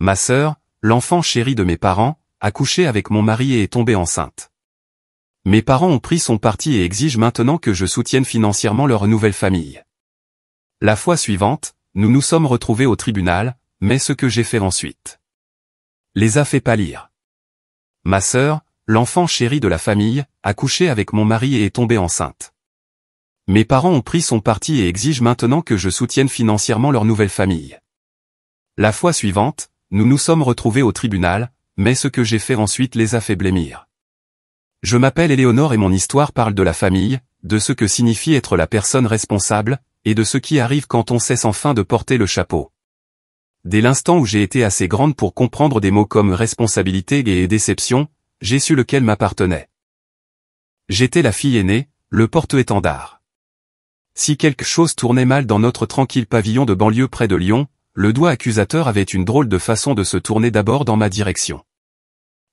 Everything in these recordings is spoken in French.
Ma sœur, l'enfant chéri de mes parents, a couché avec mon mari et est tombée enceinte. Mes parents ont pris son parti et exigent maintenant que je soutienne financièrement leur nouvelle famille. La fois suivante, nous nous sommes retrouvés au tribunal, mais ce que j'ai fait ensuite les a fait pâlir. Ma sœur, l'enfant chéri de la famille, a couché avec mon mari et est tombée enceinte. Mes parents ont pris son parti et exigent maintenant que je soutienne financièrement leur nouvelle famille. La fois suivante, nous nous sommes retrouvés au tribunal, mais ce que j'ai fait ensuite les a fait blêmir. Je m'appelle Éléonore et mon histoire parle de la famille, de ce que signifie être la personne responsable, et de ce qui arrive quand on cesse enfin de porter le chapeau. Dès l'instant où j'ai été assez grande pour comprendre des mots comme responsabilité et déception, j'ai su lequel m'appartenait. J'étais la fille aînée, le porte-étendard. Si quelque chose tournait mal dans notre tranquille pavillon de banlieue près de Lyon, le doigt accusateur avait une drôle de façon de se tourner d'abord dans ma direction.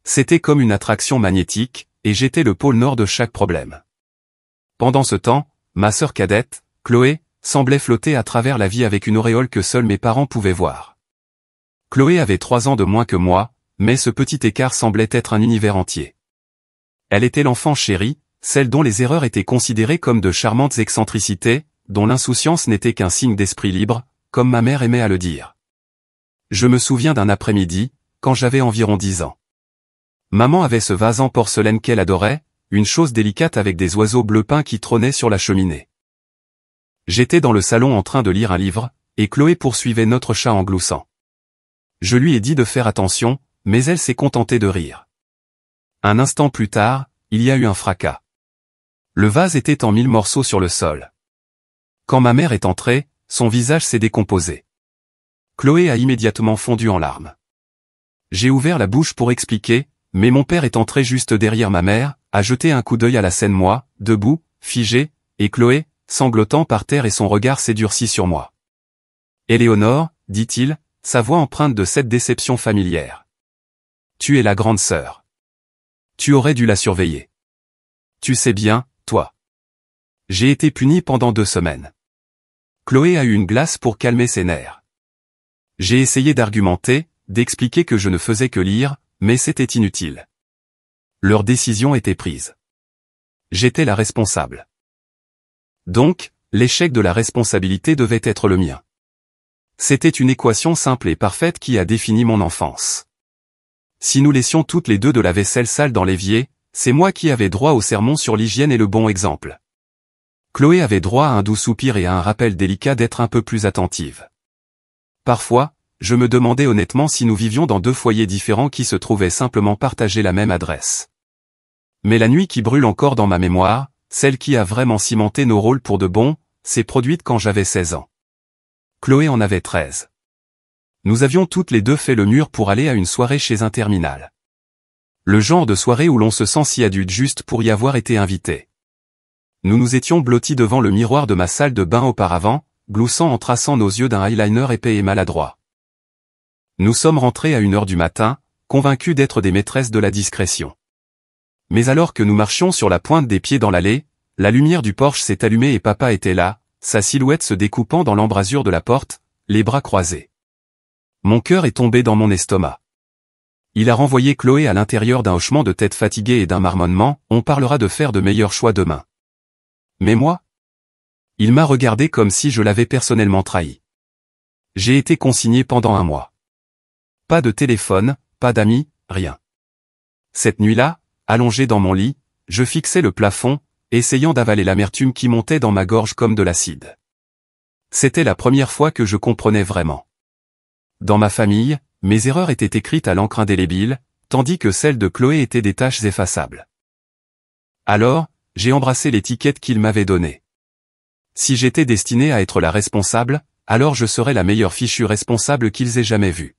C'était comme une attraction magnétique, et j'étais le pôle nord de chaque problème. Pendant ce temps, ma sœur cadette, Chloé, semblait flotter à travers la vie avec une auréole que seuls mes parents pouvaient voir. Chloé avait 3 ans de moins que moi, mais ce petit écart semblait être un univers entier. Elle était l'enfant chéri, celle dont les erreurs étaient considérées comme de charmantes excentricités, dont l'insouciance n'était qu'un signe d'esprit libre, comme ma mère aimait à le dire. Je me souviens d'un après-midi, quand j'avais environ 10 ans. Maman avait ce vase en porcelaine qu'elle adorait, une chose délicate avec des oiseaux bleu peints qui trônaient sur la cheminée. J'étais dans le salon en train de lire un livre, et Chloé poursuivait notre chat en gloussant. Je lui ai dit de faire attention, mais elle s'est contentée de rire. Un instant plus tard, il y a eu un fracas. Le vase était en 1000 morceaux sur le sol. Quand ma mère est entrée, son visage s'est décomposé. Chloé a immédiatement fondu en larmes. J'ai ouvert la bouche pour expliquer, mais mon père est entré juste derrière ma mère, a jeté un coup d'œil à la scène moi, debout, figé, et Chloé, sanglotant par terre et son regard s'est durci sur moi. Éléonore, dit-il, sa voix empreinte de cette déception familière. Tu es la grande sœur. Tu aurais dû la surveiller. Tu sais bien, toi. J'ai été puni pendant 2 semaines. Chloé a eu une glace pour calmer ses nerfs. J'ai essayé d'argumenter, d'expliquer que je ne faisais que lire, mais c'était inutile. Leur décision était prise. J'étais la responsable. Donc, l'échec de la responsabilité devait être le mien. C'était une équation simple et parfaite qui a défini mon enfance. Si nous laissions toutes les deux de la vaisselle sale dans l'évier, c'est moi qui avais droit au sermon sur l'hygiène et le bon exemple. Chloé avait droit à un doux soupir et à un rappel délicat d'être un peu plus attentive. Parfois, je me demandais honnêtement si nous vivions dans 2 foyers différents qui se trouvaient simplement partager la même adresse. Mais la nuit qui brûle encore dans ma mémoire, celle qui a vraiment cimenté nos rôles pour de bon, s'est produite quand j'avais 16 ans. Chloé en avait 13. Nous avions toutes les deux fait le mur pour aller à une soirée chez un terminal. Le genre de soirée où l'on se sent si adulte juste pour y avoir été invité. Nous nous étions blottis devant le miroir de ma salle de bain auparavant, gloussant en traçant nos yeux d'un eyeliner épais et maladroit. Nous sommes rentrés à 1h du matin, convaincus d'être des maîtresses de la discrétion. Mais alors que nous marchions sur la pointe des pieds dans l'allée, la lumière du porche s'est allumée et papa était là, sa silhouette se découpant dans l'embrasure de la porte, les bras croisés. Mon cœur est tombé dans mon estomac. Il a renvoyé Chloé à l'intérieur d'un hochement de tête fatigué et d'un marmonnement, on parlera de faire de meilleurs choix demain. Mais moi? Il m'a regardé comme si je l'avais personnellement trahi. J'ai été consigné pendant 1 mois. Pas de téléphone, pas d'amis, rien. Cette nuit-là, allongé dans mon lit, je fixais le plafond, essayant d'avaler l'amertume qui montait dans ma gorge comme de l'acide. C'était la première fois que je comprenais vraiment. Dans ma famille, mes erreurs étaient écrites à l'encre indélébile, tandis que celles de Chloé étaient des taches effaçables. Alors, j'ai embrassé l'étiquette qu'il m'avait donnée. Si j'étais destiné à être la responsable, alors je serais la meilleure fichue responsable qu'ils aient jamais vue.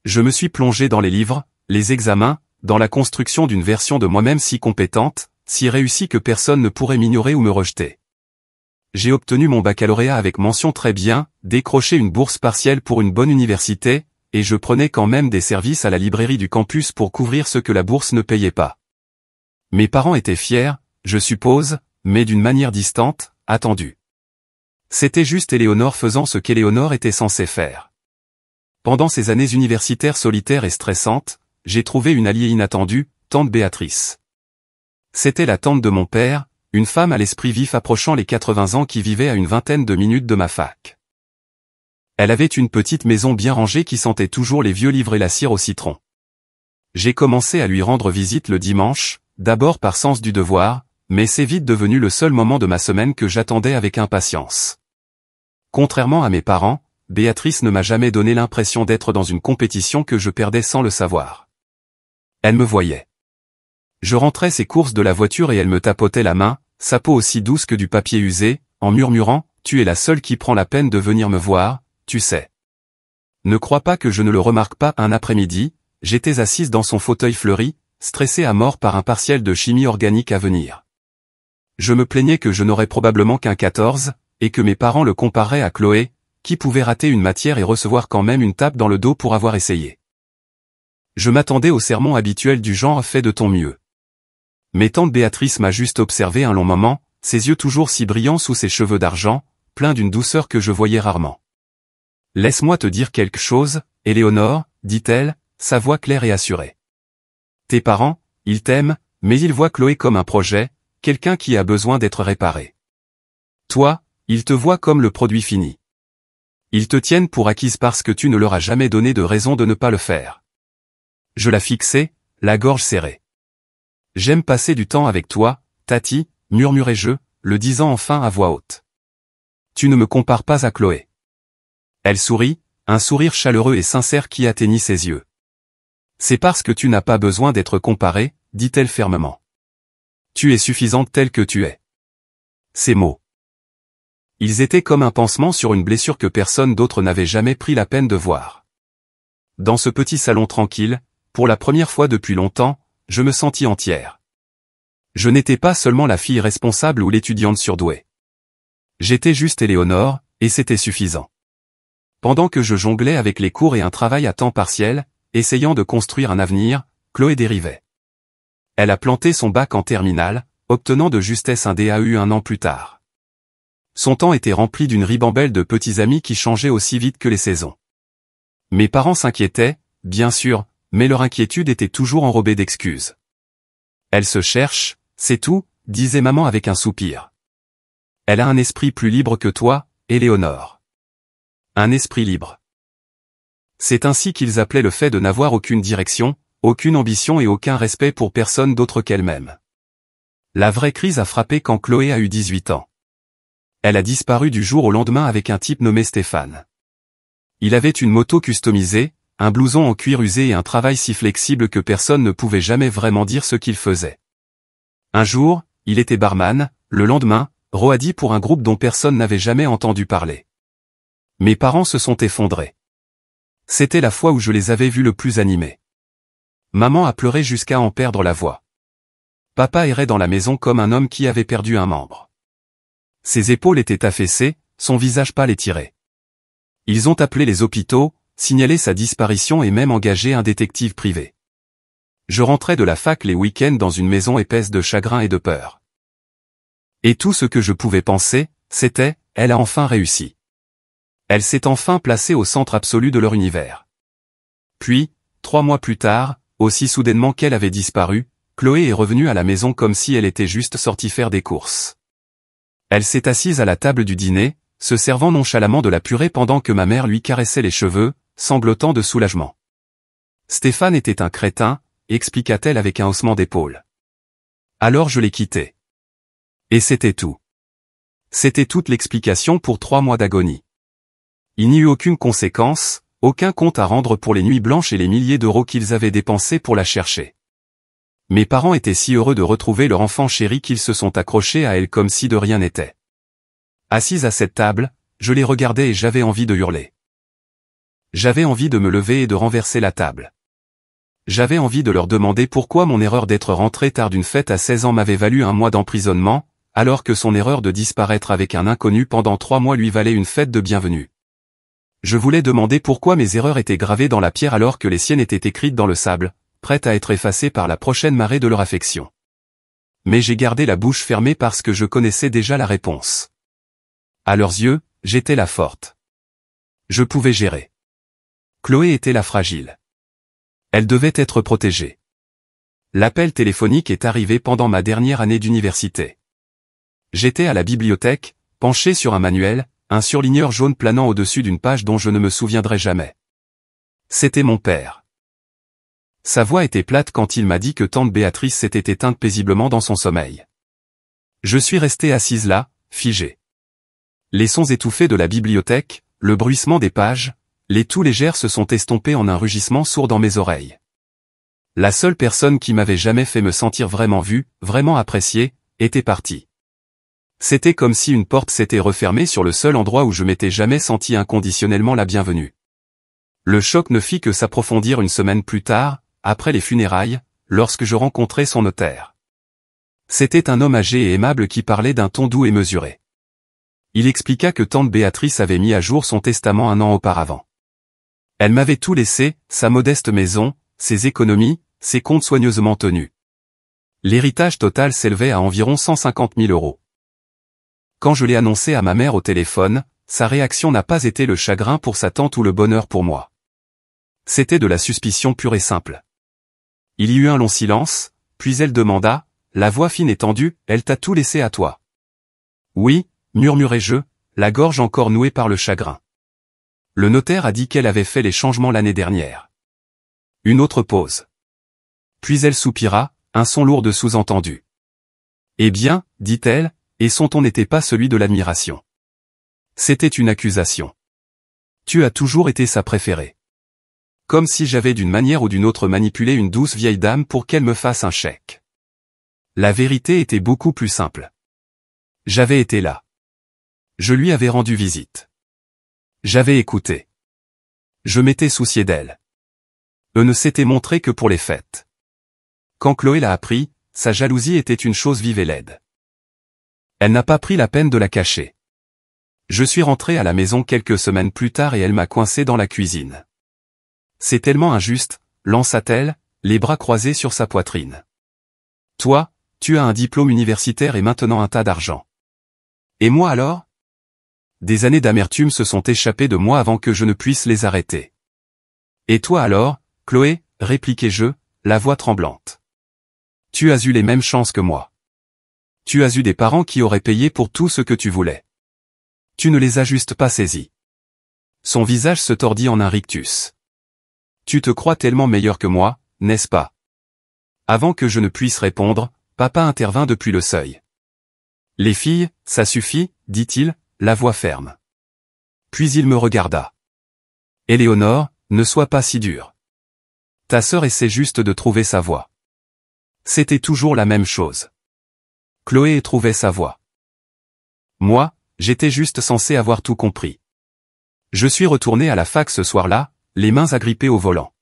Je me suis plongé dans les livres, les examens, dans la construction d'une version de moi-même si compétente, si réussie que personne ne pourrait m'ignorer ou me rejeter. J'ai obtenu mon baccalauréat avec mention très bien, décroché une bourse partielle pour une bonne université, et je prenais quand même des services à la librairie du campus pour couvrir ce que la bourse ne payait pas. Mes parents étaient fiers, je suppose, mais d'une manière distante, attendue. C'était juste Éléonore faisant ce qu'Éléonore était censée faire. Pendant ces années universitaires solitaires et stressantes, j'ai trouvé une alliée inattendue, tante Béatrice. C'était la tante de mon père, une femme à l'esprit vif approchant les 80 ans qui vivait à une vingtaine de minutes de ma fac. Elle avait une petite maison bien rangée qui sentait toujours les vieux livres et la cire au citron. J'ai commencé à lui rendre visite le dimanche, d'abord par sens du devoir, mais c'est vite devenu le seul moment de ma semaine que j'attendais avec impatience. Contrairement à mes parents, Béatrice ne m'a jamais donné l'impression d'être dans une compétition que je perdais sans le savoir. Elle me voyait. Je rentrais ses courses de la voiture et elle me tapotait la main, sa peau aussi douce que du papier usé, en murmurant « Tu es la seule qui prend la peine de venir me voir, tu sais. » Ne crois pas que je ne le remarque pas. Un après-midi, j'étais assise dans son fauteuil fleuri, stressée à mort par un partiel de chimie organique à venir. Je me plaignais que je n'aurais probablement qu'un 14, et que mes parents le compareraient à Chloé, qui pouvait rater une matière et recevoir quand même une tape dans le dos pour avoir essayé. Je m'attendais au sermon habituel du genre « fais de ton mieux ». Mais tante Béatrice m'a juste observé un long moment, ses yeux toujours si brillants sous ses cheveux d'argent, pleins d'une douceur que je voyais rarement. « Laisse-moi te dire quelque chose, Éléonore, dit-elle, sa voix claire et assurée. Tes parents, ils t'aiment, mais ils voient Chloé comme un projet, quelqu'un qui a besoin d'être réparé. Toi, ils te voient comme le produit fini. Ils te tiennent pour acquise parce que tu ne leur as jamais donné de raison de ne pas le faire. » Je la fixais, la gorge serrée. « J'aime passer du temps avec toi, Tati, murmurai-je, le disant enfin à voix haute. Tu ne me compares pas à Chloé. » Elle sourit, un sourire chaleureux et sincère qui atteignit ses yeux. « C'est parce que tu n'as pas besoin d'être comparée, dit-elle fermement. Tu es suffisante telle que tu es. » Ces mots. Ils étaient comme un pansement sur une blessure que personne d'autre n'avait jamais pris la peine de voir. Dans ce petit salon tranquille, pour la première fois depuis longtemps, je me sentis entière. Je n'étais pas seulement la fille responsable ou l'étudiante surdouée. J'étais juste Éléonore, et c'était suffisant. Pendant que je jonglais avec les cours et un travail à temps partiel, essayant de construire un avenir, Chloé dérivait. Elle a planté son bac en terminale, obtenant de justesse un DAU un an plus tard. Son temps était rempli d'une ribambelle de petits amis qui changeaient aussi vite que les saisons. Mes parents s'inquiétaient, bien sûr, mais leur inquiétude était toujours enrobée d'excuses. Elle se cherche, c'est tout, disait maman avec un soupir. Elle a un esprit plus libre que toi, Éléonore. Un esprit libre. C'est ainsi qu'ils appelaient le fait de n'avoir aucune direction, aucune ambition et aucun respect pour personne d'autre qu'elle-même. La vraie crise a frappé quand Chloé a eu 18 ans. Elle a disparu du jour au lendemain avec un type nommé Stéphane. Il avait une moto customisée, un blouson en cuir usé et un travail si flexible que personne ne pouvait jamais vraiment dire ce qu'il faisait. Un jour, il était barman, le lendemain, roadie pour un groupe dont personne n'avait jamais entendu parler. Mes parents se sont effondrés. C'était la fois où je les avais vus le plus animés. Maman a pleuré jusqu'à en perdre la voix. Papa errait dans la maison comme un homme qui avait perdu un membre. Ses épaules étaient affaissées, son visage pâle et tiré. Ils ont appelé les hôpitaux, signalé sa disparition et même engagé un détective privé. Je rentrais de la fac les week-ends dans une maison épaisse de chagrin et de peur. Et tout ce que je pouvais penser, c'était, elle a enfin réussi. Elle s'est enfin placée au centre absolu de leur univers. Puis, 3 mois plus tard, aussi soudainement qu'elle avait disparu, Chloé est revenue à la maison comme si elle était juste sortie faire des courses. Elle s'est assise à la table du dîner, se servant nonchalamment de la purée pendant que ma mère lui caressait les cheveux, sanglotant de soulagement. Stéphane était un crétin, expliqua-t-elle avec un haussement d'épaule. Alors je l'ai quitté. Et c'était tout. C'était toute l'explication pour 3 mois d'agonie. Il n'y eut aucune conséquence, aucun compte à rendre pour les nuits blanches et les milliers d'euros qu'ils avaient dépensés pour la chercher. Mes parents étaient si heureux de retrouver leur enfant chéri qu'ils se sont accrochés à elle comme si de rien n'était. Assise à cette table, je les regardais et j'avais envie de hurler. J'avais envie de me lever et de renverser la table. J'avais envie de leur demander pourquoi mon erreur d'être rentré tard d'une fête à 16 ans m'avait valu 1 mois d'emprisonnement, alors que son erreur de disparaître avec un inconnu pendant 3 mois lui valait une fête de bienvenue. Je voulais demander pourquoi mes erreurs étaient gravées dans la pierre alors que les siennes étaient écrites dans le sable, prêtes à être effacées par la prochaine marée de leur affection. Mais j'ai gardé la bouche fermée parce que je connaissais déjà la réponse. À leurs yeux, j'étais la forte. Je pouvais gérer. Chloé était la fragile. Elle devait être protégée. L'appel téléphonique est arrivé pendant ma dernière année d'université. J'étais à la bibliothèque, penché sur un manuel, un surligneur jaune planant au-dessus d'une page dont je ne me souviendrai jamais. C'était mon père. Sa voix était plate quand il m'a dit que tante Béatrice s'était éteinte paisiblement dans son sommeil. Je suis resté assise là, figé. Les sons étouffés de la bibliothèque, le bruissement des pages, les toux légères se sont estompés en un rugissement sourd dans mes oreilles. La seule personne qui m'avait jamais fait me sentir vraiment vu, vraiment apprécié, était partie. C'était comme si une porte s'était refermée sur le seul endroit où je m'étais jamais senti inconditionnellement la bienvenue. Le choc ne fit que s'approfondir une semaine plus tard, après les funérailles, lorsque je rencontrai son notaire. C'était un homme âgé et aimable qui parlait d'un ton doux et mesuré. Il expliqua que tante Béatrice avait mis à jour son testament un an auparavant. Elle m'avait tout laissé, sa modeste maison, ses économies, ses comptes soigneusement tenus. L'héritage total s'élevait à environ 150 000 €. Quand je l'ai annoncé à ma mère au téléphone, sa réaction n'a pas été le chagrin pour sa tante ou le bonheur pour moi. C'était de la suspicion pure et simple. Il y eut un long silence, puis elle demanda, la voix fine et tendue, « Elle t'a tout laissé à toi ?» « Oui », murmurai-je, la gorge encore nouée par le chagrin. Le notaire a dit qu'elle avait fait les changements l'année dernière. Une autre pause. Puis elle soupira, un son lourd de sous-entendu. « Eh bien, dit-elle, et son ton n'était pas celui de l'admiration. C'était une accusation. Tu as toujours été sa préférée. Comme si j'avais d'une manière ou d'une autre manipulé une douce vieille dame pour qu'elle me fasse un chèque. La vérité était beaucoup plus simple. J'avais été là. Je lui avais rendu visite. J'avais écouté. Je m'étais soucié d'elle. Eux ne s'étaient montrés que pour les fêtes. Quand Chloé l'a appris, sa jalousie était une chose vive et laide. Elle n'a pas pris la peine de la cacher. Je suis rentré à la maison quelques semaines plus tard et elle m'a coincé dans la cuisine. C'est tellement injuste, lança-t-elle, les bras croisés sur sa poitrine. Toi, tu as un diplôme universitaire et maintenant un tas d'argent. Et moi alors ? Des années d'amertume se sont échappées de moi avant que je ne puisse les arrêter. Et toi alors, Chloé, répliquai-je, la voix tremblante. Tu as eu les mêmes chances que moi. Tu as eu des parents qui auraient payé pour tout ce que tu voulais. Tu ne les as juste pas saisis. Son visage se tordit en un rictus. Tu te crois tellement meilleur que moi, n'est-ce pas ? Avant que je ne puisse répondre, papa intervint depuis le seuil. Les filles, ça suffit, dit-il, la voix ferme. Puis il me regarda. Éléonore, ne sois pas si dure. Ta sœur essaie juste de trouver sa voie. C'était toujours la même chose. Chloé trouvait sa voie. Moi, j'étais juste censé avoir tout compris. Je suis retourné à la fac ce soir-là, les mains agrippées au volant.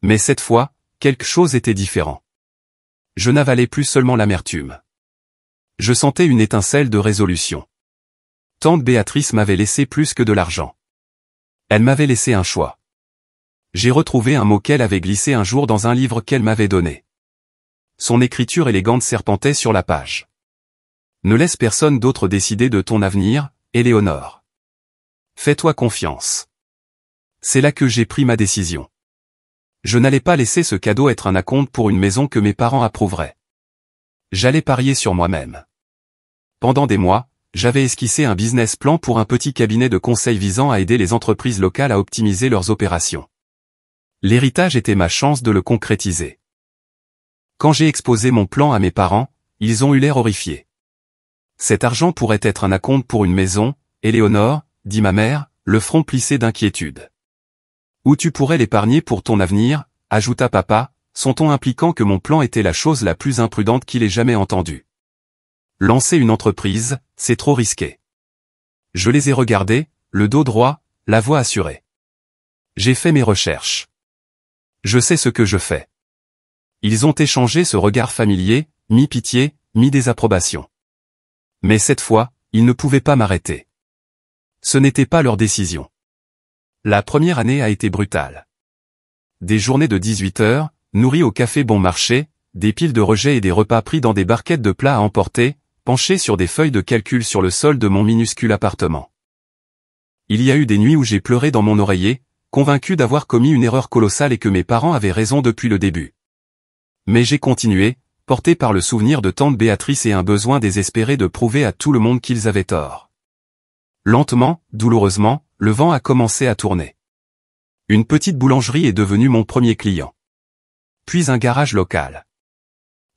Mais cette fois, quelque chose était différent. Je n'avalais plus seulement l'amertume. Je sentais une étincelle de résolution. Tante Béatrice m'avait laissé plus que de l'argent. Elle m'avait laissé un choix. J'ai retrouvé un mot qu'elle avait glissé un jour dans un livre qu'elle m'avait donné. Son écriture élégante serpentait sur la page. Ne laisse personne d'autre décider de ton avenir, Éléonore. Fais-toi confiance. C'est là que j'ai pris ma décision. Je n'allais pas laisser ce cadeau être un acompte pour une maison que mes parents approuveraient. J'allais parier sur moi-même. Pendant des mois, j'avais esquissé un business plan pour un petit cabinet de conseil visant à aider les entreprises locales à optimiser leurs opérations. L'héritage était ma chance de le concrétiser. Quand j'ai exposé mon plan à mes parents, ils ont eu l'air horrifiés. Cet argent pourrait être un acompte pour une maison, Éléonore, dit ma mère, le front plissé d'inquiétude. Ou tu pourrais l'épargner pour ton avenir, ajouta papa, son ton impliquant que mon plan était la chose la plus imprudente qu'il ait jamais entendue. Lancer une entreprise, c'est trop risqué. Je les ai regardés, le dos droit, la voix assurée. J'ai fait mes recherches. Je sais ce que je fais. Ils ont échangé ce regard familier, mi-pitié, mi-désapprobation. Mais cette fois, ils ne pouvaient pas m'arrêter. Ce n'était pas leur décision. La première année a été brutale. Des journées de 18 heures, nourries au café bon marché, des piles de rejets et des repas pris dans des barquettes de plats à emporter, penchés sur des feuilles de calcul sur le sol de mon minuscule appartement. Il y a eu des nuits où j'ai pleuré dans mon oreiller, convaincu d'avoir commis une erreur colossale et que mes parents avaient raison depuis le début. Mais j'ai continué, porté par le souvenir de tante Béatrice et un besoin désespéré de prouver à tout le monde qu'ils avaient tort. Lentement, douloureusement, le vent a commencé à tourner. Une petite boulangerie est devenue mon premier client. Puis un garage local.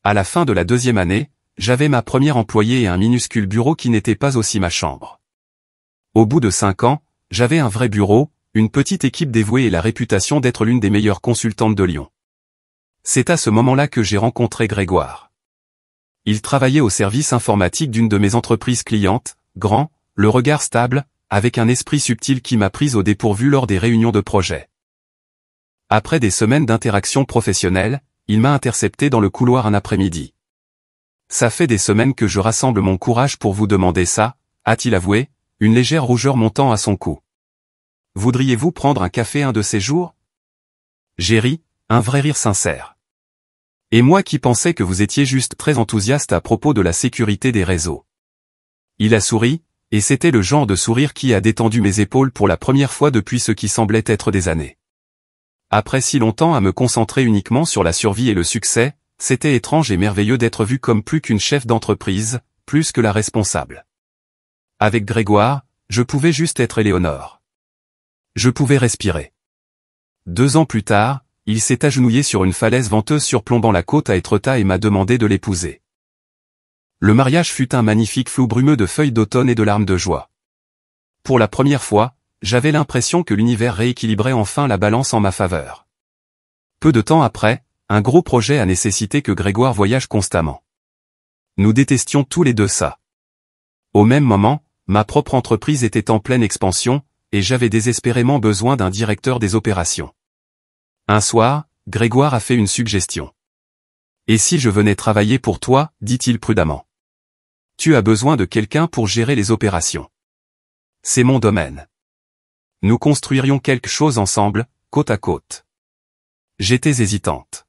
À la fin de la 2e année, j'avais ma première employée et un minuscule bureau qui n'était pas aussi ma chambre. Au bout de 5 ans, j'avais un vrai bureau, une petite équipe dévouée et la réputation d'être l'une des meilleures consultantes de Lyon. C'est à ce moment-là que j'ai rencontré Grégoire. Il travaillait au service informatique d'une de mes entreprises clientes, grand, le regard stable, avec un esprit subtil qui m'a prise au dépourvu lors des réunions de projet. Après des semaines d'interaction professionnelle, il m'a intercepté dans le couloir un après-midi. Ça fait des semaines que je rassemble mon courage pour vous demander ça, a-t-il avoué, une légère rougeur montant à son cou. Voudriez-vous prendre un café un de ces jours? J'ai ri, un vrai rire sincère. Et moi qui pensais que vous étiez juste très enthousiaste à propos de la sécurité des réseaux. Il a souri, et c'était le genre de sourire qui a détendu mes épaules pour la première fois depuis ce qui semblait être des années. Après si longtemps à me concentrer uniquement sur la survie et le succès, c'était étrange et merveilleux d'être vu comme plus qu'une chef d'entreprise, plus que la responsable. Avec Grégoire, je pouvais juste être Éléonore. Je pouvais respirer. 2 ans plus tard, il s'est agenouillé sur une falaise venteuse surplombant la côte à Étretat et m'a demandé de l'épouser. Le mariage fut un magnifique flou brumeux de feuilles d'automne et de larmes de joie. Pour la première fois, j'avais l'impression que l'univers rééquilibrait enfin la balance en ma faveur. Peu de temps après, un gros projet a nécessité que Grégoire voyage constamment. Nous détestions tous les deux ça. Au même moment, ma propre entreprise était en pleine expansion, et j'avais désespérément besoin d'un directeur des opérations. Un soir, Grégoire a fait une suggestion. « Et si je venais travailler pour toi, dit-il prudemment. Tu as besoin de quelqu'un pour gérer les opérations. C'est mon domaine. Nous construirions quelque chose ensemble, côte à côte. » J'étais hésitante.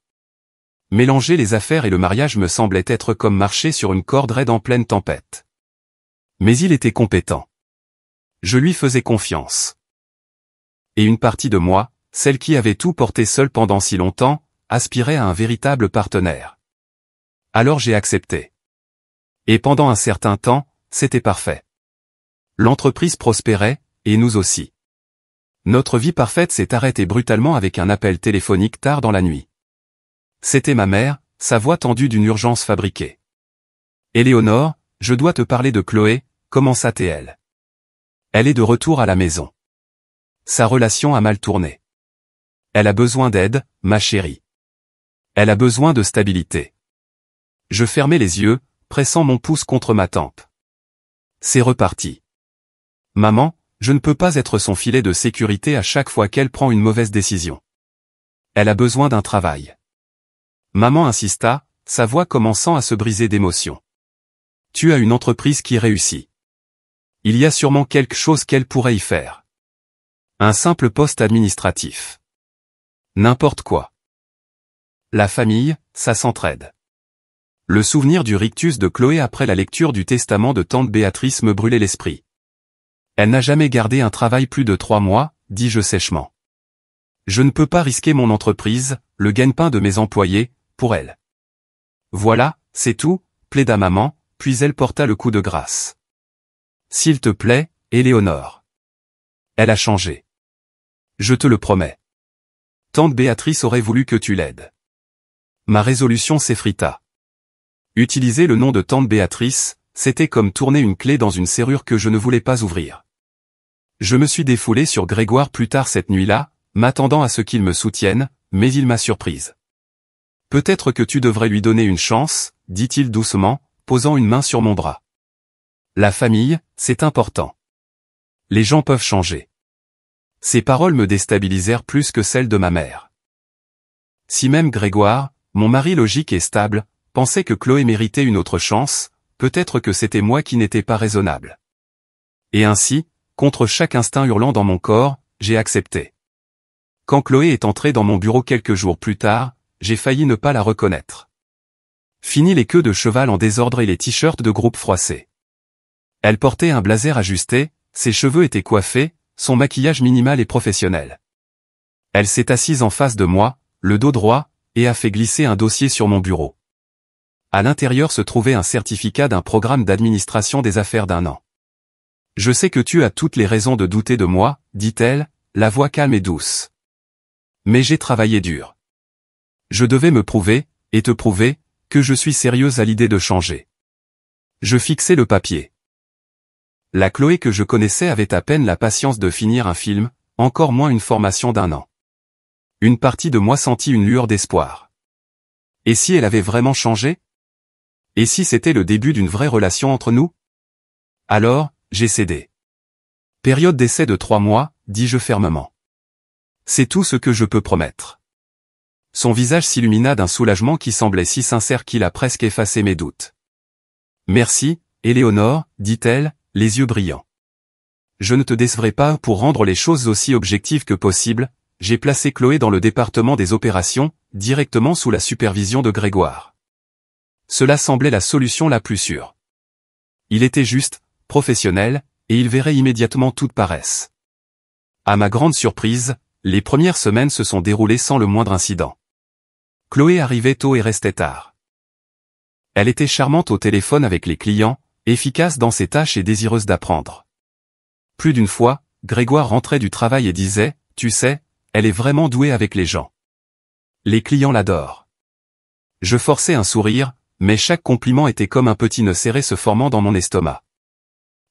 Mélanger les affaires et le mariage me semblait être comme marcher sur une corde raide en pleine tempête. Mais il était compétent. Je lui faisais confiance. Et une partie de moi, celle qui avait tout porté seule pendant si longtemps, aspirait à un véritable partenaire. Alors j'ai accepté. Et pendant un certain temps, c'était parfait. L'entreprise prospérait, et nous aussi. Notre vie parfaite s'est arrêtée brutalement avec un appel téléphonique tard dans la nuit. C'était ma mère, sa voix tendue d'une urgence fabriquée. « Éléonore, je dois te parler de Chloé, commença-t-elle. Elle est de retour à la maison. Sa relation a mal tourné. Elle a besoin d'aide, ma chérie. Elle a besoin de stabilité. » Je fermai les yeux, pressant mon pouce contre ma tempe. C'est reparti. Maman, je ne peux pas être son filet de sécurité à chaque fois qu'elle prend une mauvaise décision. Elle a besoin d'un travail. Maman insista, sa voix commençant à se briser d'émotion. Tu as une entreprise qui réussit. Il y a sûrement quelque chose qu'elle pourrait y faire. Un simple poste administratif. N'importe quoi. La famille, ça s'entraide. Le souvenir du rictus de Chloé après la lecture du testament de tante Béatrice me brûlait l'esprit. Elle n'a jamais gardé un travail plus de 3 mois, dis-je sèchement. Je ne peux pas risquer mon entreprise, le gagne-pain de mes employés, pour elle. Voilà, c'est tout, plaida maman, puis elle porta le coup de grâce. S'il te plaît, Éléonore. Elle a changé. Je te le promets. Tante Béatrice aurait voulu que tu l'aides. Ma résolution s'effrita. Utiliser le nom de tante Béatrice, c'était comme tourner une clé dans une serrure que je ne voulais pas ouvrir. Je me suis défoulé sur Grégoire plus tard cette nuit-là, m'attendant à ce qu'il me soutienne, mais il m'a surprise. Peut-être que tu devrais lui donner une chance, dit-il doucement, posant une main sur mon bras. La famille, c'est important. Les gens peuvent changer. Ces paroles me déstabilisèrent plus que celles de ma mère. Si même Grégoire, mon mari logique et stable, pensait que Chloé méritait une autre chance, peut-être que c'était moi qui n'étais pas raisonnable. Et ainsi, contre chaque instinct hurlant dans mon corps, j'ai accepté. Quand Chloé est entrée dans mon bureau quelques jours plus tard, j'ai failli ne pas la reconnaître. Fini les queues de cheval en désordre et les t-shirts de groupe froissés. Elle portait un blazer ajusté, ses cheveux étaient coiffés, son maquillage minimal et professionnel. Elle s'est assise en face de moi, le dos droit, et a fait glisser un dossier sur mon bureau. À l'intérieur se trouvait un certificat d'un programme d'administration des affaires d'1 an. « Je sais que tu as toutes les raisons de douter de moi, dit-elle, la voix calme et douce. Mais j'ai travaillé dur. Je devais me prouver, et te prouver, que je suis sérieuse à l'idée de changer. » Je fixai le papier. La Chloé que je connaissais avait à peine la patience de finir un film, encore moins une formation d'1 an. Une partie de moi sentit une lueur d'espoir. Et si elle avait vraiment changé? Et si c'était le début d'une vraie relation entre nous? Alors, j'ai cédé. Période d'essai de 3 mois, dis-je fermement. C'est tout ce que je peux promettre. Son visage s'illumina d'un soulagement qui semblait si sincère qu'il a presque effacé mes doutes. Merci, Éléonore, dit-elle, les yeux brillants. Je ne te décevrai pas pour rendre les choses aussi objectives que possible, j'ai placé Chloé dans le département des opérations, directement sous la supervision de Grégoire. Cela semblait la solution la plus sûre. Il était juste, professionnel, et il verrait immédiatement toute paresse. À ma grande surprise, les premières semaines se sont déroulées sans le moindre incident. Chloé arrivait tôt et restait tard. Elle était charmante au téléphone avec les clients, efficace dans ses tâches et désireuse d'apprendre. Plus d'une fois, Grégoire rentrait du travail et disait, « Tu sais, elle est vraiment douée avec les gens. Les clients l'adorent. » Je forçais un sourire, mais chaque compliment était comme un petit nœud serré se formant dans mon estomac.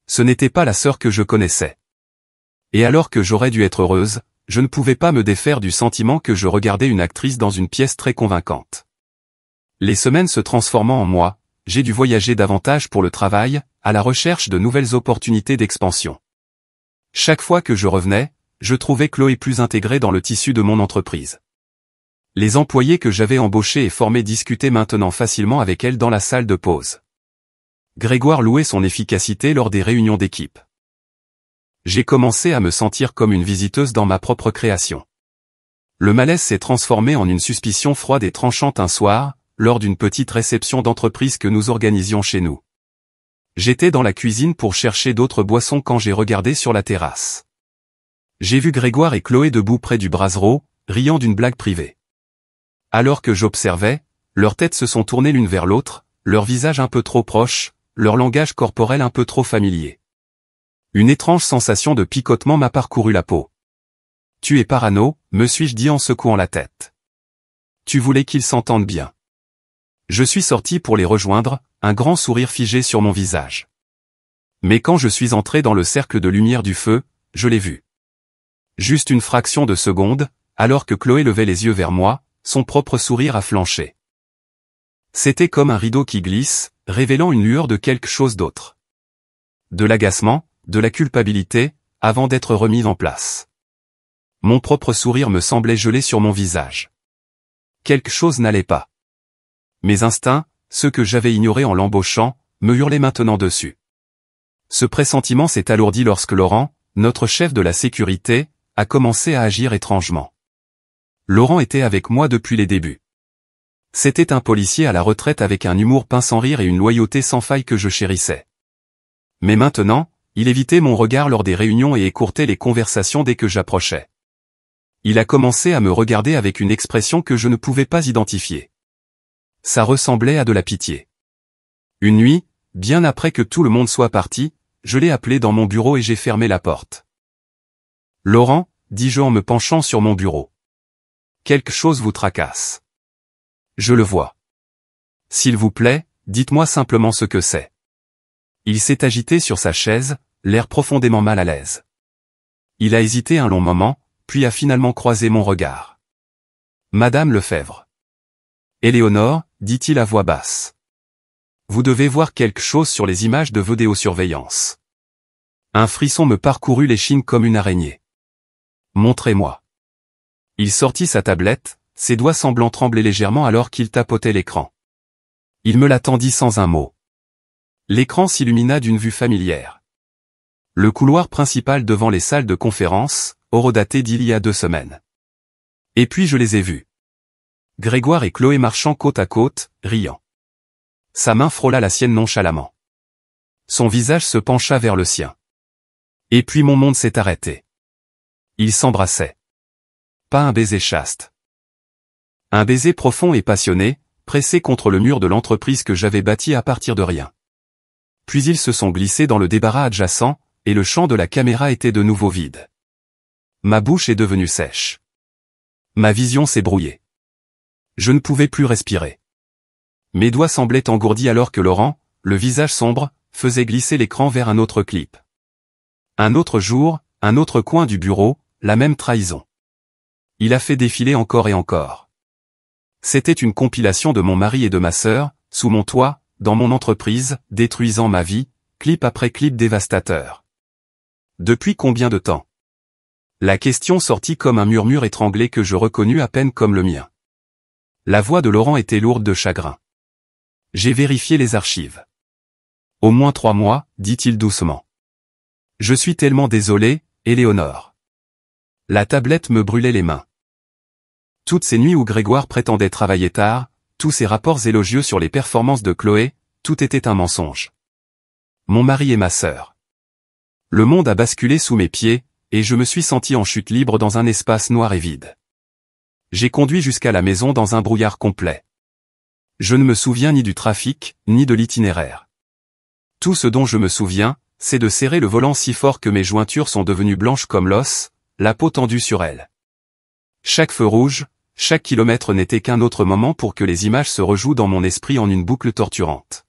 Ce n'était pas la sœur que je connaissais. Et alors que j'aurais dû être heureuse, je ne pouvais pas me défaire du sentiment que je regardais une actrice dans une pièce très convaincante. Les semaines se transformant en mois, j'ai dû voyager davantage pour le travail, à la recherche de nouvelles opportunités d'expansion. Chaque fois que je revenais, je trouvais Chloé plus intégrée dans le tissu de mon entreprise. Les employés que j'avais embauchés et formés discutaient maintenant facilement avec elle dans la salle de pause. Grégoire louait son efficacité lors des réunions d'équipe. J'ai commencé à me sentir comme une visiteuse dans ma propre création. Le malaise s'est transformé en une suspicion froide et tranchante un soir, lors d'une petite réception d'entreprise que nous organisions chez nous. J'étais dans la cuisine pour chercher d'autres boissons quand j'ai regardé sur la terrasse. J'ai vu Grégoire et Chloé debout près du brasero, riant d'une blague privée. Alors que j'observais, leurs têtes se sont tournées l'une vers l'autre, leurs visages un peu trop proches, leur langage corporel un peu trop familier. Une étrange sensation de picotement m'a parcouru la peau. « Tu es parano », me suis-je dit en secouant la tête. « Tu voulais qu'ils s'entendent bien. » Je suis sorti pour les rejoindre, un grand sourire figé sur mon visage. Mais quand je suis entré dans le cercle de lumière du feu, je l'ai vu. Juste une fraction de seconde, alors que Chloé levait les yeux vers moi, son propre sourire a flanché. C'était comme un rideau qui glisse, révélant une lueur de quelque chose d'autre. De l'agacement, de la culpabilité, avant d'être remis en place. Mon propre sourire me semblait gelé sur mon visage. Quelque chose n'allait pas. Mes instincts, ceux que j'avais ignorés en l'embauchant, me hurlaient maintenant dessus. Ce pressentiment s'est alourdi lorsque Laurent, notre chef de la sécurité, a commencé à agir étrangement. Laurent était avec moi depuis les débuts. C'était un policier à la retraite avec un humour pince sans rire et une loyauté sans faille que je chérissais. Mais maintenant, il évitait mon regard lors des réunions et écourtait les conversations dès que j'approchais. Il a commencé à me regarder avec une expression que je ne pouvais pas identifier. Ça ressemblait à de la pitié. Une nuit, bien après que tout le monde soit parti, je l'ai appelé dans mon bureau et j'ai fermé la porte. « Laurent », dis-je en me penchant sur mon bureau. « Quelque chose vous tracasse. » « Je le vois. »« S'il vous plaît, dites-moi simplement ce que c'est. » Il s'est agité sur sa chaise, l'air profondément mal à l'aise. Il a hésité un long moment, puis a finalement croisé mon regard. « Madame Lefebvre. »« Éléonore, » dit-il à voix basse. « Vous devez voir quelque chose sur les images de vidéosurveillance. » Un frisson me parcourut l'échine comme une araignée. « Montrez-moi. » Il sortit sa tablette, ses doigts semblant trembler légèrement alors qu'il tapotait l'écran. Il me la tendit sans un mot. L'écran s'illumina d'une vue familière. Le couloir principal devant les salles de conférence, horodaté d'il y a 2 semaines. Et puis je les ai vus. Grégoire et Chloé marchant côte à côte, riant. Sa main frôla la sienne nonchalamment. Son visage se pencha vers le sien. Et puis mon monde s'est arrêté. Ils s'embrassaient. Pas un baiser chaste. Un baiser profond et passionné, pressé contre le mur de l'entreprise que j'avais bâtie à partir de rien. Puis ils se sont glissés dans le débarras adjacent, et le champ de la caméra était de nouveau vide. Ma bouche est devenue sèche. Ma vision s'est brouillée. Je ne pouvais plus respirer. Mes doigts semblaient engourdis alors que Laurent, le visage sombre, faisait glisser l'écran vers un autre clip. Un autre jour, un autre coin du bureau, la même trahison. Il a fait défiler encore et encore. C'était une compilation de mon mari et de ma sœur, sous mon toit, dans mon entreprise, détruisant ma vie, clip après clip dévastateur. Depuis combien de temps? La question sortit comme un murmure étranglé que je reconnus à peine comme le mien. La voix de Laurent était lourde de chagrin. J'ai vérifié les archives. Au moins 3 mois, dit-il doucement. Je suis tellement désolé, Éléonore. La tablette me brûlait les mains. Toutes ces nuits où Grégoire prétendait travailler tard, tous ces rapports élogieux sur les performances de Chloé, tout était un mensonge. Mon mari et ma sœur. Le monde a basculé sous mes pieds, et je me suis senti en chute libre dans un espace noir et vide. J'ai conduit jusqu'à la maison dans un brouillard complet. Je ne me souviens ni du trafic, ni de l'itinéraire. Tout ce dont je me souviens, c'est de serrer le volant si fort que mes jointures sont devenues blanches comme l'os, la peau tendue sur elles. Chaque feu rouge, chaque kilomètre n'était qu'un autre moment pour que les images se rejouent dans mon esprit en une boucle torturante.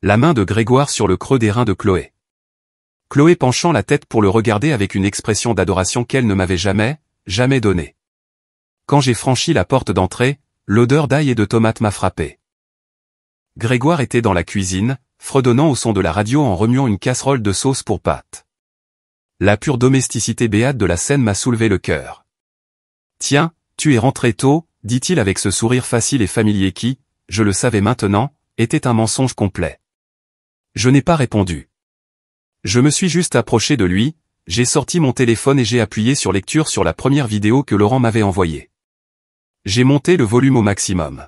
La main de Grégoire sur le creux des reins de Chloé. Chloé penchant la tête pour le regarder avec une expression d'adoration qu'elle ne m'avait jamais donnée. Quand j'ai franchi la porte d'entrée, l'odeur d'ail et de tomate m'a frappé. Grégoire était dans la cuisine, fredonnant au son de la radio en remuant une casserole de sauce pour pâtes. La pure domesticité béate de la scène m'a soulevé le cœur. « Tiens, tu es rentré tôt », dit-il avec ce sourire facile et familier qui, je le savais maintenant, était un mensonge complet. Je n'ai pas répondu. Je me suis juste approché de lui, j'ai sorti mon téléphone et j'ai appuyé sur lecture sur la première vidéo que Laurent m'avait envoyée. J'ai monté le volume au maximum.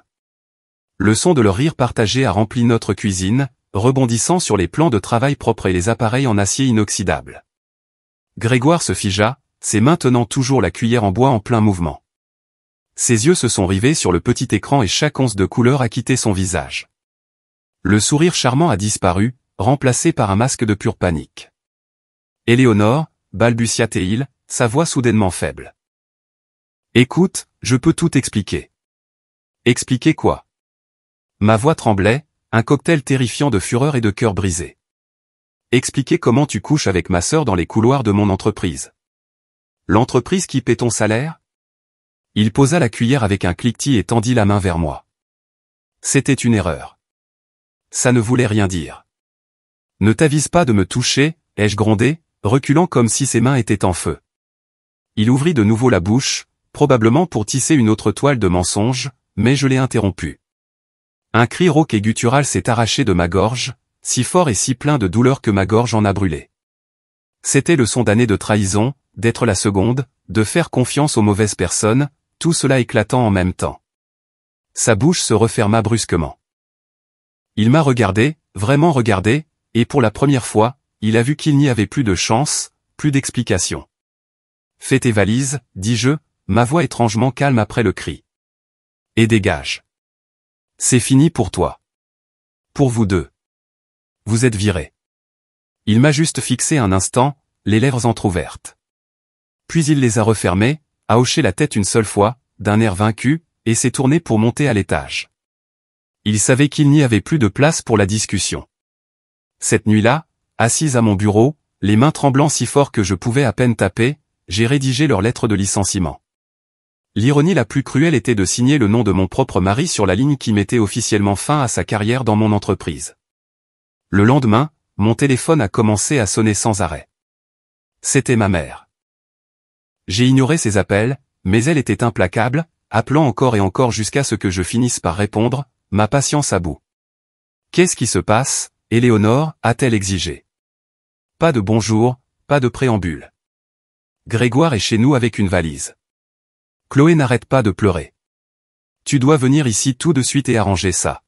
Le son de leur rire partagé a rempli notre cuisine, rebondissant sur les plans de travail propres et les appareils en acier inoxydable. Grégoire se figea, ses mains tenant toujours la cuillère en bois en plein mouvement. Ses yeux se sont rivés sur le petit écran et chaque once de couleur a quitté son visage. Le sourire charmant a disparu, remplacé par un masque de pure panique. « Éléonore » balbutia-t-il, sa voix soudainement faible. « Écoute, je peux tout expliquer. » « Expliquer quoi ?» Ma voix tremblait, un cocktail terrifiant de fureur et de cœur brisé. « Expliquer comment tu couches avec ma sœur dans les couloirs de mon entreprise. » « L'entreprise qui paie ton salaire ?» Il posa la cuillère avec un cliquetis et tendit la main vers moi. C'était une erreur. Ça ne voulait rien dire. « Ne t'avise pas de me toucher » ai-je grondé, reculant comme si ses mains étaient en feu. Il ouvrit de nouveau la bouche, probablement pour tisser une autre toile de mensonges, mais je l'ai interrompu. Un cri rauque et guttural s'est arraché de ma gorge, si fort et si plein de douleur que ma gorge en a brûlé. C'était le son d'années de trahison, d'être la seconde, de faire confiance aux mauvaises personnes, tout cela éclatant en même temps. Sa bouche se referma brusquement. Il m'a regardé, vraiment regardé, et pour la première fois, il a vu qu'il n'y avait plus de chance, plus d'explication. « Fais tes valises » dis-je, ma voix étrangement calme après le cri. « Et dégage. C'est fini pour toi. Pour vous deux. Vous êtes virés. » Il m'a juste fixé un instant, les lèvres entr'ouvertes. Puis il les a refermées, a hoché la tête une seule fois, d'un air vaincu, et s'est tourné pour monter à l'étage. Il savait qu'il n'y avait plus de place pour la discussion. Cette nuit-là, assise à mon bureau, les mains tremblant si fort que je pouvais à peine taper, j'ai rédigé leur lettre de licenciement. L'ironie la plus cruelle était de signer le nom de mon propre mari sur la ligne qui mettait officiellement fin à sa carrière dans mon entreprise. Le lendemain, mon téléphone a commencé à sonner sans arrêt. C'était ma mère. J'ai ignoré ses appels, mais elle était implacable, appelant encore et encore jusqu'à ce que je finisse par répondre, ma patience à bout. « Qu'est-ce qui se passe, Éléonore » a-t-elle exigé. Pas de bonjour, pas de préambule. Grégoire est chez nous avec une valise. Chloé n'arrête pas de pleurer. Tu dois venir ici tout de suite et arranger ça.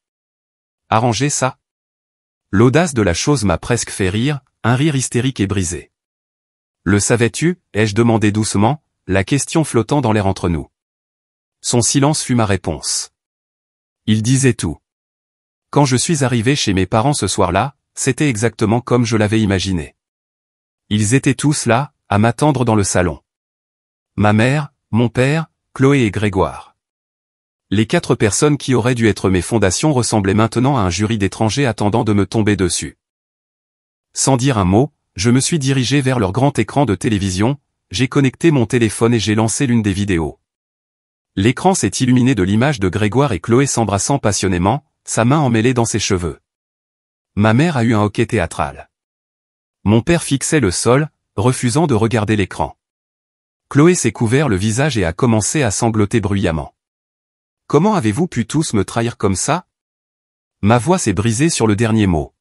Arranger ça? L'audace de la chose m'a presque fait rire, un rire hystérique et brisé. Le savais-tu, ai-je demandé doucement, la question flottant dans l'air entre nous. Son silence fut ma réponse. Il disait tout. Quand je suis arrivé chez mes parents ce soir-là, c'était exactement comme je l'avais imaginé. Ils étaient tous là, à m'attendre dans le salon. Ma mère, mon père, Chloé et Grégoire. Les 4 personnes qui auraient dû être mes fondations ressemblaient maintenant à un jury d'étrangers attendant de me tomber dessus. Sans dire un mot, je me suis dirigé vers leur grand écran de télévision, j'ai connecté mon téléphone et j'ai lancé l'une des vidéos. L'écran s'est illuminé de l'image de Grégoire et Chloé s'embrassant passionnément, sa main emmêlée dans ses cheveux. Ma mère a eu un hoquet théâtral. Mon père fixait le sol, refusant de regarder l'écran. Chloé s'est couvert le visage et a commencé à sangloter bruyamment. « Comment avez-vous pu tous me trahir comme ça ?» Ma voix s'est brisée sur le dernier mot.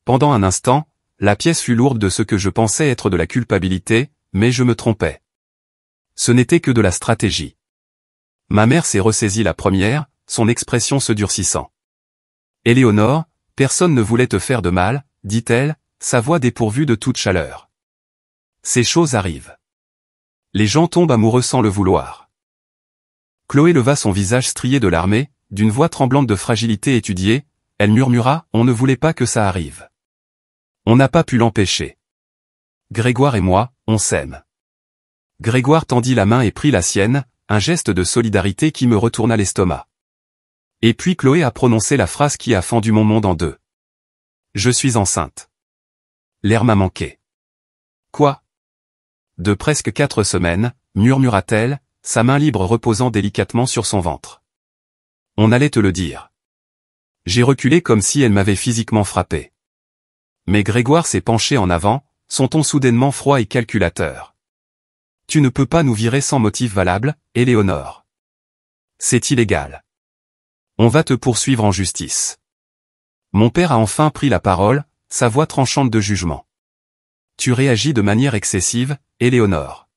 Pendant un instant, la pièce fut lourde de ce que je pensais être de la culpabilité, mais je me trompais. Ce n'était que de la stratégie. Ma mère s'est ressaisie la première, son expression se durcissant. « Éléonore, personne ne voulait te faire de mal, dit-elle, sa voix dépourvue de toute chaleur. Ces choses arrivent. Les gens tombent amoureux sans le vouloir. » Chloé leva son visage strié de larmes, d'une voix tremblante de fragilité étudiée, elle murmura « On ne voulait pas que ça arrive. On n'a pas pu l'empêcher. Grégoire et moi, on s'aime. » Grégoire tendit la main et prit la sienne, un geste de solidarité qui me retourna l'estomac. Et puis Chloé a prononcé la phrase qui a fendu mon monde en deux. « Je suis enceinte. » L'air m'a manqué. « Quoi ?» De presque 4 semaines, murmura-t-elle, sa main libre reposant délicatement sur son ventre. « On allait te le dire. » J'ai reculé comme si elle m'avait physiquement frappé. Mais Grégoire s'est penché en avant, son ton soudainement froid et calculateur. « Tu ne peux pas nous virer sans motif valable, Éléonore. C'est illégal. On va te poursuivre en justice. » Mon père a enfin pris la parole, sa voix tranchante de jugement. « Tu réagis de manière excessive, Éléonore.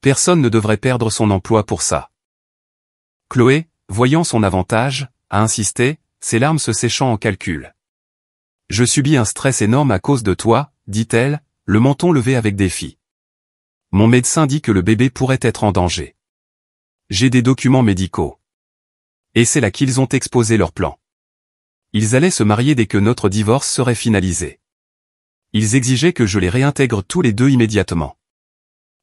Personne ne devrait perdre son emploi pour ça. » Chloé, voyant son avantage, a insisté, ses larmes se séchant en calcul. « Je subis un stress énorme à cause de toi, dit-elle, le menton levé avec défi. Mon médecin dit que le bébé pourrait être en danger. J'ai des documents médicaux. Et c'est là qu'ils ont exposé leur plan. Ils allaient se marier dès que notre divorce serait finalisé. Ils exigeaient que je les réintègre tous les 2 immédiatement.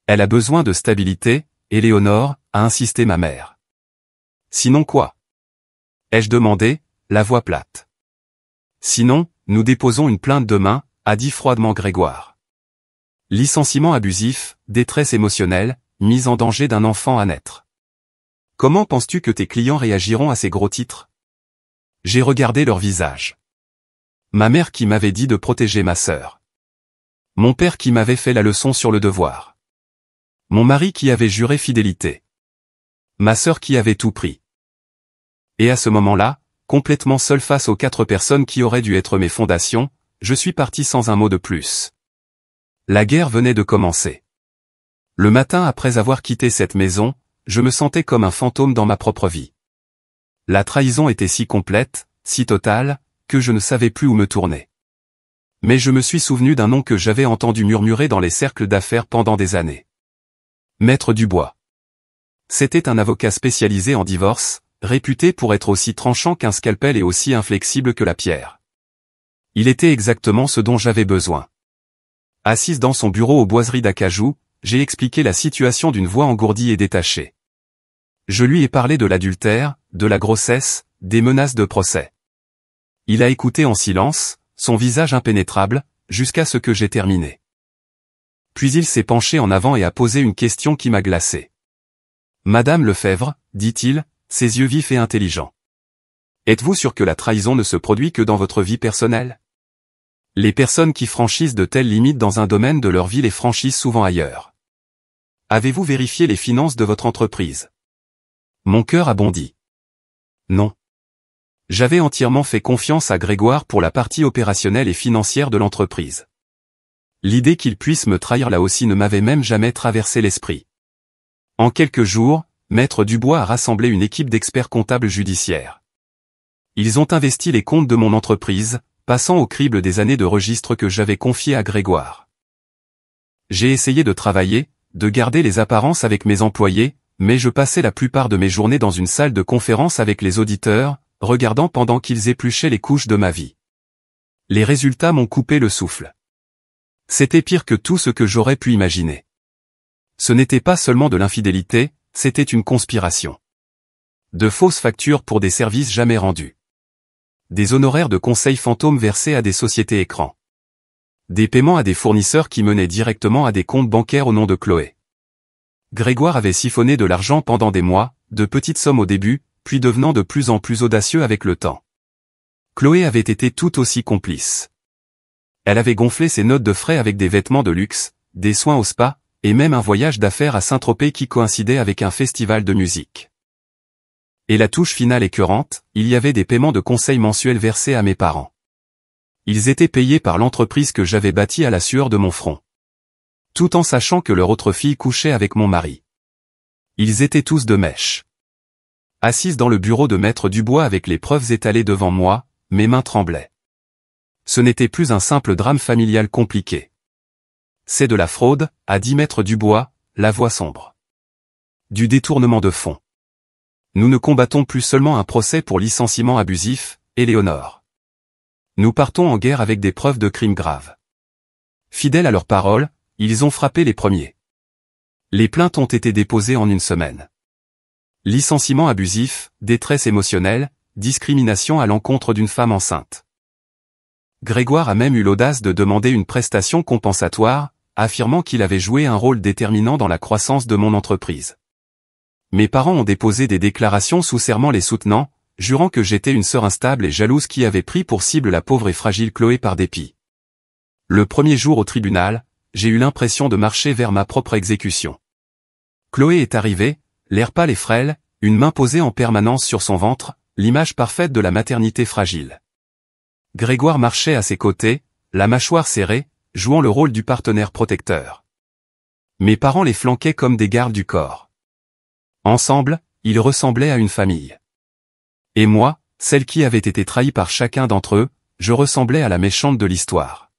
Elle a besoin de stabilité, Éléonore, a insisté ma mère. Sinon quoi? Ai-je demandé, la voix plate. Sinon, nous déposons une plainte demain, a dit froidement Grégoire. Licenciement abusif, détresse émotionnelle, mise en danger d'un enfant à naître. Comment penses-tu que tes clients réagiront à ces gros titres? J'ai regardé leur visage. Ma mère qui m'avait dit de protéger ma sœur. Mon père qui m'avait fait la leçon sur le devoir. Mon mari qui avait juré fidélité. Ma sœur qui avait tout pris. Et à ce moment-là, complètement seul face aux 4 personnes qui auraient dû être mes fondations, je suis parti sans un mot de plus. La guerre venait de commencer. Le matin après avoir quitté cette maison, je me sentais comme un fantôme dans ma propre vie. La trahison était si complète, si totale, que je ne savais plus où me tourner. Mais je me suis souvenu d'un nom que j'avais entendu murmurer dans les cercles d'affaires pendant des années. Maître Dubois. C'était un avocat spécialisé en divorce, réputé pour être aussi tranchant qu'un scalpel et aussi inflexible que la pierre. Il était exactement ce dont j'avais besoin. Assise dans son bureau aux boiseries d'acajou, j'ai expliqué la situation d'une voix engourdie et détachée. Je lui ai parlé de l'adultère, de la grossesse, des menaces de procès. Il a écouté en silence, son visage impénétrable, jusqu'à ce que j'ai terminé. Puis il s'est penché en avant et a posé une question qui m'a glacé. « Madame Lefebvre, dit-il, ses yeux vifs et intelligents. Êtes-vous sûr que la trahison ne se produit que dans votre vie personnelle? Les personnes qui franchissent de telles limites dans un domaine de leur vie les franchissent souvent ailleurs. Avez-vous vérifié les finances de votre entreprise? » Mon cœur a bondi. Non. J'avais entièrement fait confiance à Grégoire pour la partie opérationnelle et financière de l'entreprise. L'idée qu'il puisse me trahir là aussi ne m'avait même jamais traversé l'esprit. En quelques jours, Maître Dubois a rassemblé une équipe d'experts comptables judiciaires. Ils ont investi les comptes de mon entreprise, passant au crible des années de registre que j'avais confiées à Grégoire. J'ai essayé de travailler, de garder les apparences avec mes employés, mais je passais la plupart de mes journées dans une salle de conférence avec les auditeurs, regardant pendant qu'ils épluchaient les couches de ma vie. Les résultats m'ont coupé le souffle. C'était pire que tout ce que j'aurais pu imaginer. Ce n'était pas seulement de l'infidélité, c'était une conspiration. De fausses factures pour des services jamais rendus. Des honoraires de conseil fantômes versés à des sociétés écrans. Des paiements à des fournisseurs qui menaient directement à des comptes bancaires au nom de Chloé. Grégoire avait siphonné de l'argent pendant des mois, de petites sommes au début, puis devenant de plus en plus audacieux avec le temps. Chloé avait été tout aussi complice. Elle avait gonflé ses notes de frais avec des vêtements de luxe, des soins au spa, et même un voyage d'affaires à Saint-Tropez qui coïncidait avec un festival de musique. Et la touche finale écœurante, il y avait des paiements de conseil mensuels versés à mes parents. Ils étaient payés par l'entreprise que j'avais bâtie à la sueur de mon front. Tout en sachant que leur autre fille couchait avec mon mari. Ils étaient tous de mèche. Assise dans le bureau de Maître Dubois avec les preuves étalées devant moi, mes mains tremblaient. Ce n'était plus un simple drame familial compliqué. C'est de la fraude, a dit Maître Dubois, la voix sombre. Du détournement de fonds. Nous ne combattons plus seulement un procès pour licenciement abusif, Éléonore. Nous partons en guerre avec des preuves de crimes graves. Fidèles à leurs paroles, ils ont frappé les premiers. Les plaintes ont été déposées en une semaine. Licenciement abusif, détresse émotionnelle, discrimination à l'encontre d'une femme enceinte. Grégoire a même eu l'audace de demander une prestation compensatoire, affirmant qu'il avait joué un rôle déterminant dans la croissance de mon entreprise. Mes parents ont déposé des déclarations sous serment les soutenant, jurant que j'étais une sœur instable et jalouse qui avait pris pour cible la pauvre et fragile Chloé par dépit. Le premier jour au tribunal, j'ai eu l'impression de marcher vers ma propre exécution. Chloé est arrivée, l'air pâle et frêle, une main posée en permanence sur son ventre, l'image parfaite de la maternité fragile. Grégoire marchait à ses côtés, la mâchoire serrée, jouant le rôle du partenaire protecteur. Mes parents les flanquaient comme des gardes du corps. Ensemble, ils ressemblaient à une famille. Et moi, celle qui avait été trahie par chacun d'entre eux, je ressemblais à la méchante de l'histoire.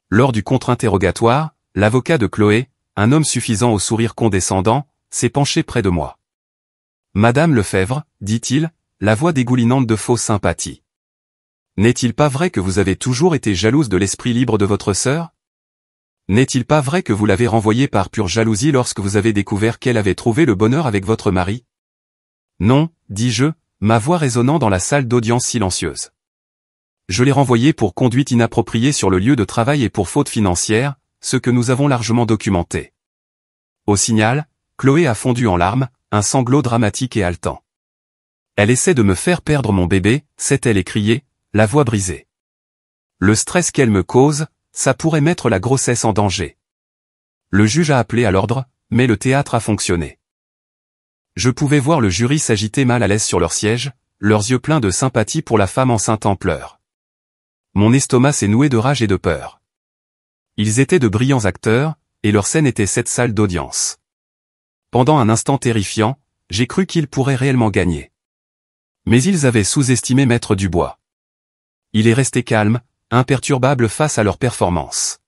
Lors du contre-interrogatoire, l'avocat de Chloé, un homme suffisant au sourire condescendant, s'est penché près de moi. « Madame Lefebvre, dit-il, la voix dégoulinante de fausse sympathie. N'est-il pas vrai que vous avez toujours été jalouse de l'esprit libre de votre sœur ? N'est-il pas vrai que vous l'avez renvoyée par pure jalousie lorsque vous avez découvert qu'elle avait trouvé le bonheur avec votre mari ? Non, dis-je, ma voix résonnant dans la salle d'audience silencieuse. Je l'ai renvoyée pour conduite inappropriée sur le lieu de travail et pour faute financière, ce que nous avons largement documenté. Au signal, Chloé a fondu en larmes, un sanglot dramatique et haletant. Elle essaie de me faire perdre mon bébé, s'est-elle écriée, la voix brisée. Le stress qu'elle me cause, ça pourrait mettre la grossesse en danger. Le juge a appelé à l'ordre, mais le théâtre a fonctionné. Je pouvais voir le jury s'agiter mal à l'aise sur leur siège, leurs yeux pleins de sympathie pour la femme enceinte en pleurs. Mon estomac s'est noué de rage et de peur. Ils étaient de brillants acteurs, et leur scène était cette salle d'audience. Pendant un instant terrifiant, j'ai cru qu'ils pourraient réellement gagner. Mais ils avaient sous-estimé Maître Dubois. Il est resté calme, imperturbable face à leur performance.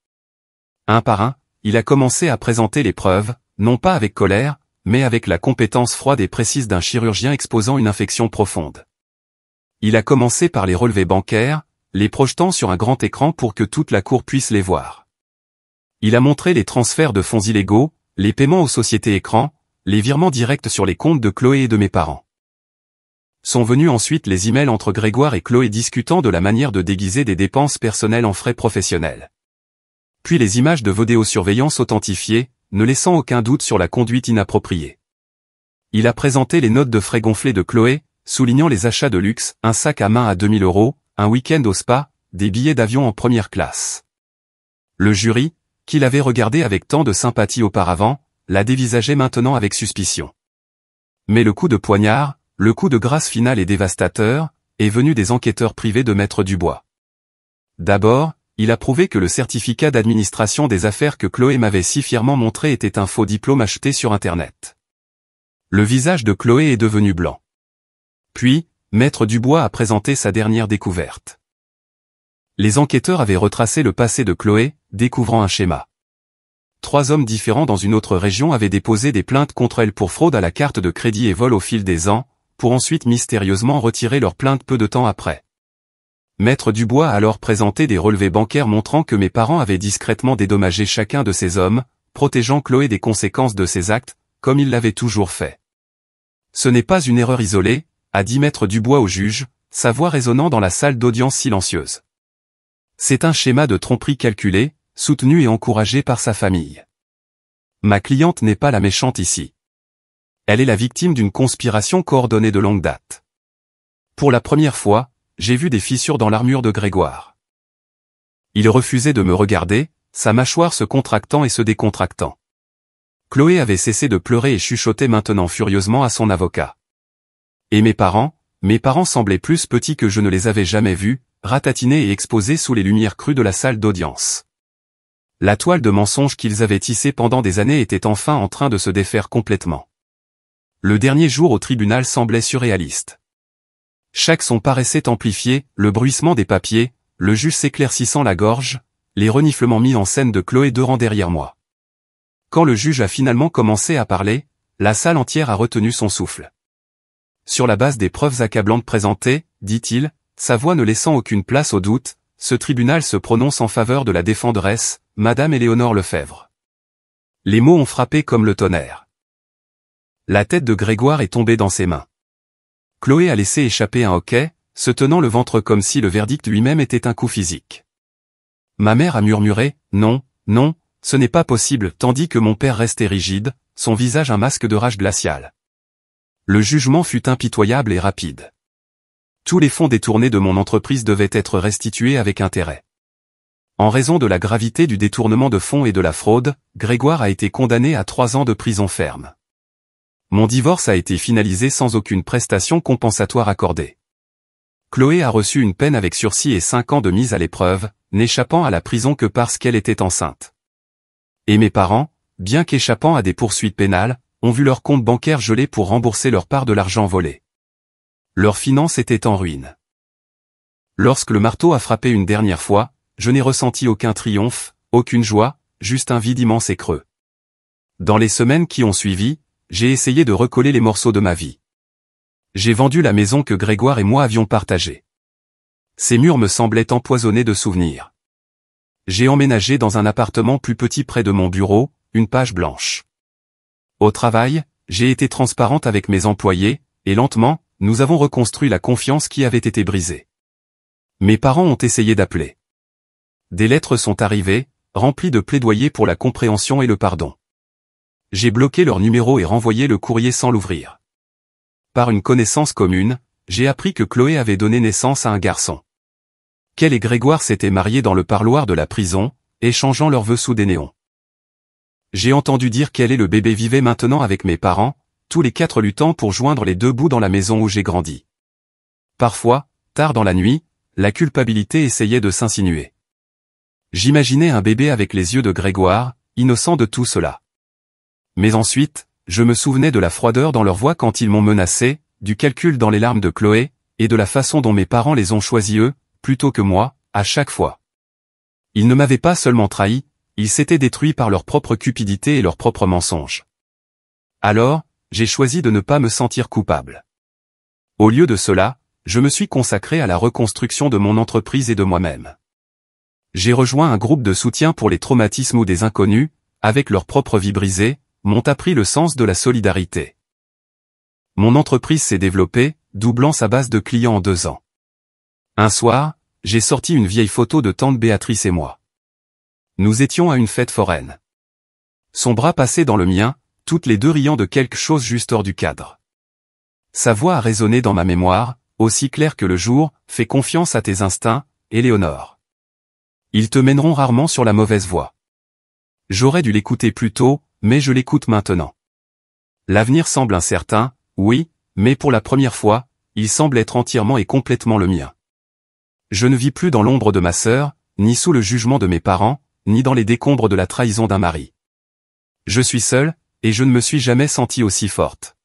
Un par un, il a commencé à présenter les preuves, non pas avec colère, mais avec la compétence froide et précise d'un chirurgien exposant une infection profonde. Il a commencé par les relevés bancaires, les projetant sur un grand écran pour que toute la cour puisse les voir. Il a montré les transferts de fonds illégaux, les paiements aux sociétés écrans, les virements directs sur les comptes de Chloé et de mes parents. Sont venus ensuite les emails entre Grégoire et Chloé discutant de la manière de déguiser des dépenses personnelles en frais professionnels. Puis les images de vidéosurveillance authentifiées, ne laissant aucun doute sur la conduite inappropriée. Il a présenté les notes de frais gonflées de Chloé, soulignant les achats de luxe, un sac à main à 2000 €, un week-end au spa, des billets d'avion en première classe. Le jury, qui l'avait regardé avec tant de sympathie auparavant, la dévisageait maintenant avec suspicion. Mais le coup de poignard, le coup de grâce final et dévastateur, est venu des enquêteurs privés de Maître Dubois. D'abord, il a prouvé que le certificat d'administration des affaires que Chloé m'avait si fièrement montré était un faux diplôme acheté sur Internet. Le visage de Chloé est devenu blanc. Puis, Maître Dubois a présenté sa dernière découverte. Les enquêteurs avaient retracé le passé de Chloé, découvrant un schéma. 3 hommes différents dans une autre région avaient déposé des plaintes contre elle pour fraude à la carte de crédit et vol au fil des ans, pour ensuite mystérieusement retirer leurs plaintes peu de temps après. Maître Dubois a alors présenté des relevés bancaires montrant que mes parents avaient discrètement dédommagé chacun de ces hommes, protégeant Chloé des conséquences de ses actes, comme ils l'avaient toujours fait. Ce n'est pas une erreur isolée, a dit Maître Dubois au juge, sa voix résonnant dans la salle d'audience silencieuse. C'est un schéma de tromperie calculé, soutenu et encouragé par sa famille. Ma cliente n'est pas la méchante ici. Elle est la victime d'une conspiration coordonnée de longue date. Pour la première fois, j'ai vu des fissures dans l'armure de Grégoire. Il refusait de me regarder, sa mâchoire se contractant et se décontractant. Chloé avait cessé de pleurer et chuchotait maintenant furieusement à son avocat. Et mes parents semblaient plus petits que je ne les avais jamais vus, ratatinés et exposés sous les lumières crues de la salle d'audience. La toile de mensonges qu'ils avaient tissée pendant des années était enfin en train de se défaire complètement. Le dernier jour au tribunal semblait surréaliste. Chaque son paraissait amplifié, le bruissement des papiers, le juge s'éclaircissant la gorge, les reniflements mis en scène de Chloé 2 rangs derrière moi. Quand le juge a finalement commencé à parler, la salle entière a retenu son souffle. Sur la base des preuves accablantes présentées, dit-il, sa voix ne laissant aucune place au doute, ce tribunal se prononce en faveur de la défenderesse, Madame Éléonore Lefebvre. Les mots ont frappé comme le tonnerre. La tête de Grégoire est tombée dans ses mains. Chloé a laissé échapper un hoquet, se tenant le ventre comme si le verdict lui-même était un coup physique. Ma mère a murmuré, non, non, ce n'est pas possible, tandis que mon père restait rigide, son visage un masque de rage glaciale. Le jugement fut impitoyable et rapide. Tous les fonds détournés de mon entreprise devaient être restitués avec intérêt. En raison de la gravité du détournement de fonds et de la fraude, Grégoire a été condamné à 3 ans de prison ferme. Mon divorce a été finalisé sans aucune prestation compensatoire accordée. Chloé a reçu une peine avec sursis et 5 ans de mise à l'épreuve, n'échappant à la prison que parce qu'elle était enceinte. Et mes parents, bien qu'échappant à des poursuites pénales, ont vu leur compte bancaire gelé pour rembourser leur part de l'argent volé. Leurs finances étaient en ruine. Lorsque le marteau a frappé une dernière fois, je n'ai ressenti aucun triomphe, aucune joie, juste un vide immense et creux. Dans les semaines qui ont suivi, j'ai essayé de recoller les morceaux de ma vie. J'ai vendu la maison que Grégoire et moi avions partagée. Ces murs me semblaient empoisonnés de souvenirs. J'ai emménagé dans un appartement plus petit près de mon bureau, une page blanche. Au travail, j'ai été transparente avec mes employés, et lentement, nous avons reconstruit la confiance qui avait été brisée. Mes parents ont essayé d'appeler. Des lettres sont arrivées, remplies de plaidoyers pour la compréhension et le pardon. J'ai bloqué leur numéro et renvoyé le courrier sans l'ouvrir. Par une connaissance commune, j'ai appris que Chloé avait donné naissance à un garçon. Qu'elle et Grégoire s'étaient mariés dans le parloir de la prison, échangeant leurs vœux sous des néons. J'ai entendu dire qu'elle et le bébé vivaient maintenant avec mes parents, tous les 4 luttant pour joindre les 2 bouts dans la maison où j'ai grandi. Parfois, tard dans la nuit, la culpabilité essayait de s'insinuer. J'imaginais un bébé avec les yeux de Grégoire, innocent de tout cela. Mais ensuite, je me souvenais de la froideur dans leur voix quand ils m'ont menacé, du calcul dans les larmes de Chloé, et de la façon dont mes parents les ont choisis eux, plutôt que moi, à chaque fois. Ils ne m'avaient pas seulement trahi, ils s'étaient détruits par leur propre cupidité et leurs propres mensonges. Alors, j'ai choisi de ne pas me sentir coupable. Au lieu de cela, je me suis consacré à la reconstruction de mon entreprise et de moi-même. J'ai rejoint un groupe de soutien pour les traumatismes ou des inconnus, avec leur propre vie brisée, m'ont appris le sens de la solidarité. Mon entreprise s'est développée, doublant sa base de clients en 2 ans. Un soir, j'ai sorti une vieille photo de tante Béatrice et moi. Nous étions à une fête foraine. Son bras passait dans le mien, toutes les 2 riant de quelque chose juste hors du cadre. Sa voix a résonné dans ma mémoire, aussi claire que le jour, fais confiance à tes instincts, Éléonore. Ils te mèneront rarement sur la mauvaise voie. J'aurais dû l'écouter plus tôt, mais je l'écoute maintenant. L'avenir semble incertain, oui, mais pour la première fois, il semble être entièrement et complètement le mien. Je ne vis plus dans l'ombre de ma sœur, ni sous le jugement de mes parents, ni dans les décombres de la trahison d'un mari. Je suis seule, et je ne me suis jamais sentie aussi forte.